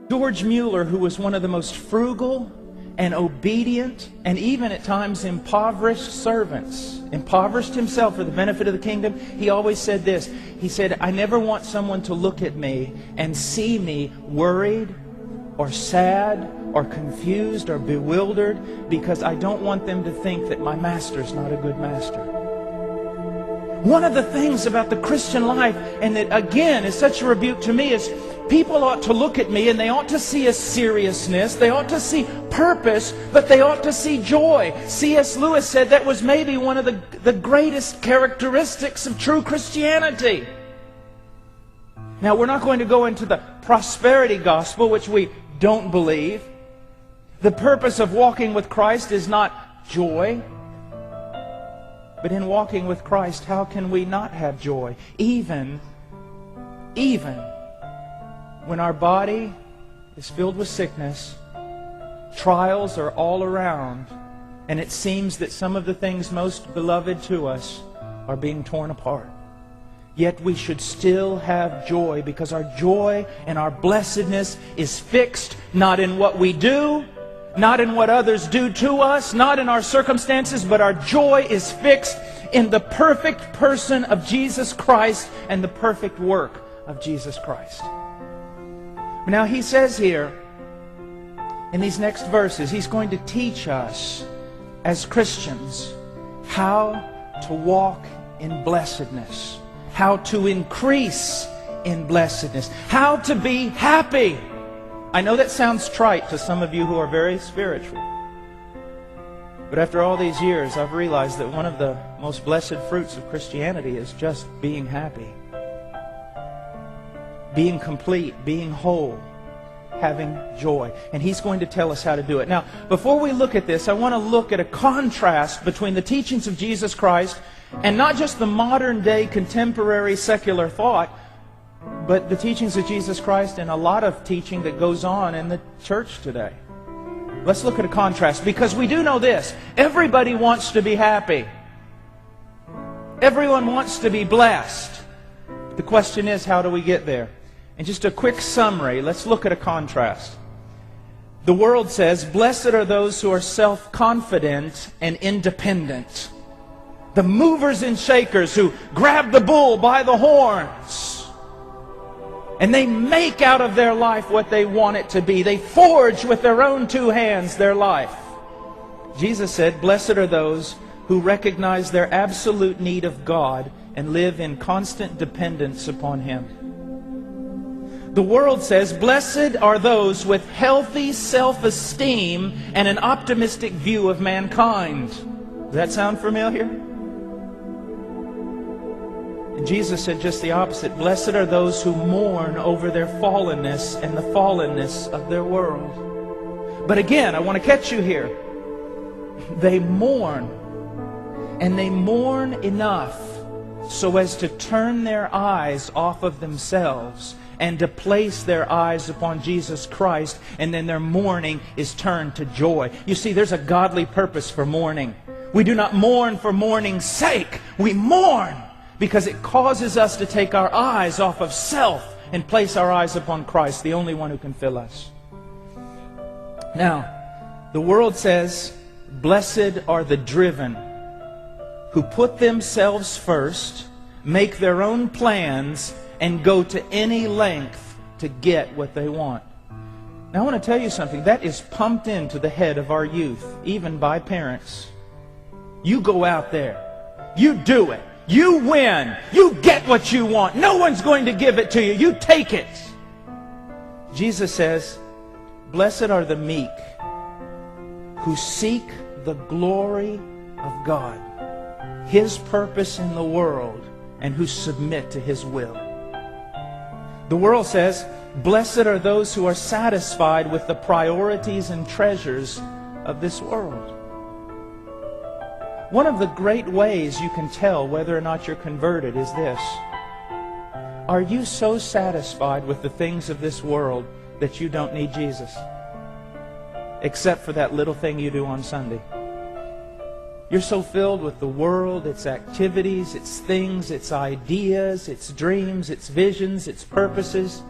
George Mueller, who was one of the most frugal and obedient and even at times impoverished servants, impoverished himself for the benefit of the kingdom, he always said this. He said, I never want someone to look at me and see me worried or sad or confused or bewildered, because I don't want them to think that my master's not a good master. One of the things about the Christian life, and that again is such a rebuke to me, is people ought to look at me and they ought to see a seriousness, they ought to see purpose, but they ought to see joy. C.S. Lewis said that was maybe one of the greatest characteristics of true Christianity. Now, we're not going to go into the prosperity gospel, which we don't believe. The purpose of walking with Christ is not joy. But in walking with Christ, how can we not have joy? Even when our body is filled with sickness, trials are all around, and it seems that some of the things most beloved to us are being torn apart. Yet we should still have joy, because our joy and our blessedness is fixed not in what we do, not in what others do to us, not in our circumstances, but our joy is fixed in the perfect person of Jesus Christ and the perfect work of Jesus Christ. Now he says here, in these next verses, he's going to teach us as Christians how to walk in blessedness, how to increase in blessedness, how to be happy. I know that sounds trite to some of you who are very spiritual. But after all these years, I've realized that one of the most blessed fruits of Christianity is just being happy. Being complete, being whole, having joy. And he's going to tell us how to do it. Now, before we look at this, I want to look at a contrast between the teachings of Jesus Christ and not just the modern day contemporary secular thought, but the teachings of Jesus Christ and a lot of teaching that goes on in the church today. Let's look at a contrast, because we do know this. Everybody wants to be happy. Everyone wants to be blessed. The question is, how do we get there? And just a quick summary, let's look at a contrast. The world says, blessed are those who are self-confident and independent. The movers and shakers who grab the bull by the horns. And they make out of their life what they want it to be. They forge with their own two hands their life. Jesus said, blessed are those who recognize their absolute need of God and live in constant dependence upon Him. The world says, blessed are those with healthy self-esteem and an optimistic view of mankind. Does that sound familiar? And Jesus said just the opposite. Blessed are those who mourn over their fallenness and the fallenness of their world. But again, I want to catch you here. They mourn. And they mourn enough so as to turn their eyes off of themselves and to place their eyes upon Jesus Christ, and then their mourning is turned to joy. You see, there's a godly purpose for mourning. We do not mourn for mourning's sake. We mourn because it causes us to take our eyes off of self and place our eyes upon Christ, the only one who can fill us. Now, the world says, blessed are the driven, who put themselves first, make their own plans, and go to any length to get what they want. Now, I want to tell you something. That is pumped into the head of our youth, even by parents. You go out there. You do it. You win. You get what you want. No one's going to give it to you. You take it. Jesus says, blessed are the meek, who seek the glory of God, His purpose in the world, and who submit to His will. The world says, blessed are those who are satisfied with the priorities and treasures of this world. One of the great ways you can tell whether or not you're converted is this. Are you so satisfied with the things of this world that you don't need Jesus? Except for that little thing you do on Sunday. You're so filled with the world, its activities, its things, its ideas, its dreams, its visions, its purposes,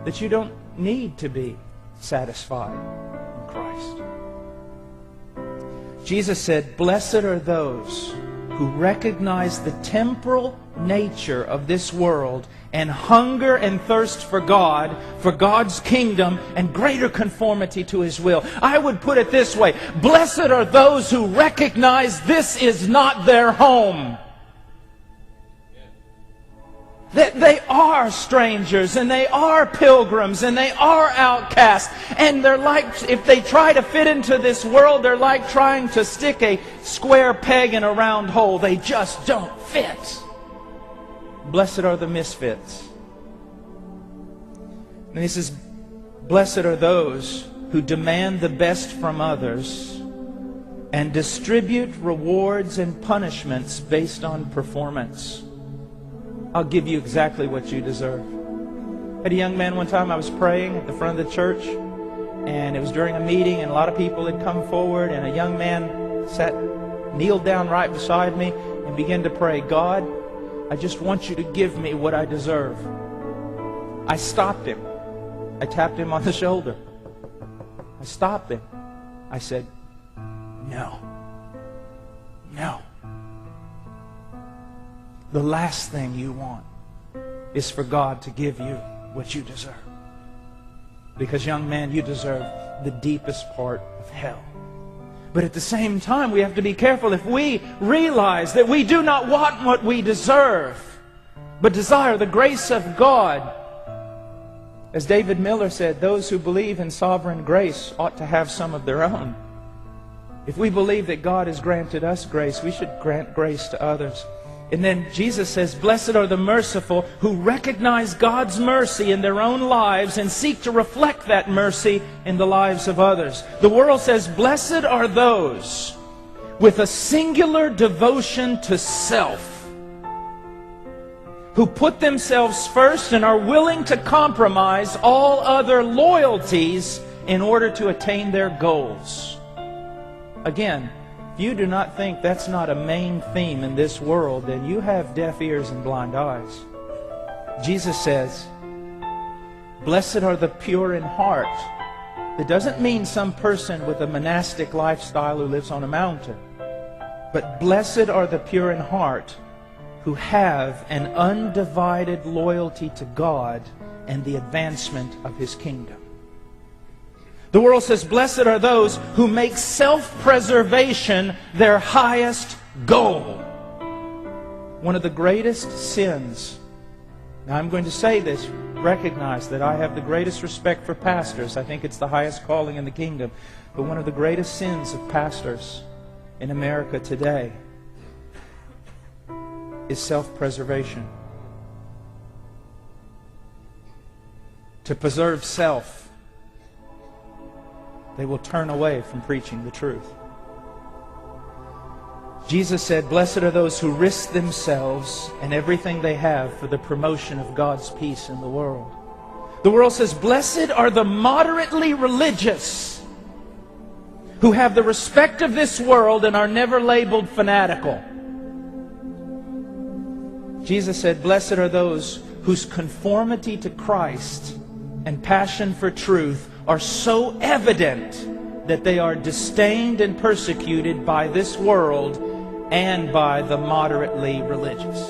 that you don't need to be satisfied in Christ. Jesus said, "Blessed are those who recognize the temporal nature of this world and hunger and thirst for God, for God's kingdom, and greater conformity to His will." I would put it this way: blessed are those who recognize this is not their home. That they are strangers, and they are pilgrims, and they are outcasts. And they're like, if they try to fit into this world, they're like trying to stick a square peg in a round hole. They just don't fit. Blessed are the misfits. And he says, blessed are those who demand the best from others and distribute rewards and punishments based on performance. I'll give you exactly what you deserve. I had a young man one time, I was praying at the front of the church, and it was during a meeting, and a lot of people had come forward, and a young man kneeled down right beside me and began to pray, "God, I just want you to give me what I deserve." I stopped him. I tapped him on the shoulder. I stopped him. I said, "No. No. The last thing you want is for God to give you what you deserve. Because, young man, you deserve the deepest part of hell." But at the same time, we have to be careful. If we realize that we do not want what we deserve, but desire the grace of God, as David Miller said, those who believe in sovereign grace ought to have some of their own. If we believe that God has granted us grace, we should grant grace to others. And then Jesus says, blessed are the merciful who recognize God's mercy in their own lives and seek to reflect that mercy in the lives of others. The world says, blessed are those with a singular devotion to self, who put themselves first and are willing to compromise all other loyalties in order to attain their goals. Again, if you do not think that's not a main theme in this world, then you have deaf ears and blind eyes. Jesus says, blessed are the pure in heart. It doesn't mean some person with a monastic lifestyle who lives on a mountain. But blessed are the pure in heart, who have an undivided loyalty to God and the advancement of His kingdom. The world says, blessed are those who make self-preservation their highest goal. One of the greatest sins, now I'm going to say this, recognize that I have the greatest respect for pastors. I think it's the highest calling in the kingdom. But one of the greatest sins of pastors in America today is self-preservation. To preserve self, they will turn away from preaching the truth. Jesus said, blessed are those who risk themselves and everything they have for the promotion of God's peace in the world. The world says, blessed are the moderately religious, who have the respect of this world and are never labeled fanatical. Jesus said, blessed are those whose conformity to Christ and passion for truth are so evident that they are disdained and persecuted by this world and by the moderately religious.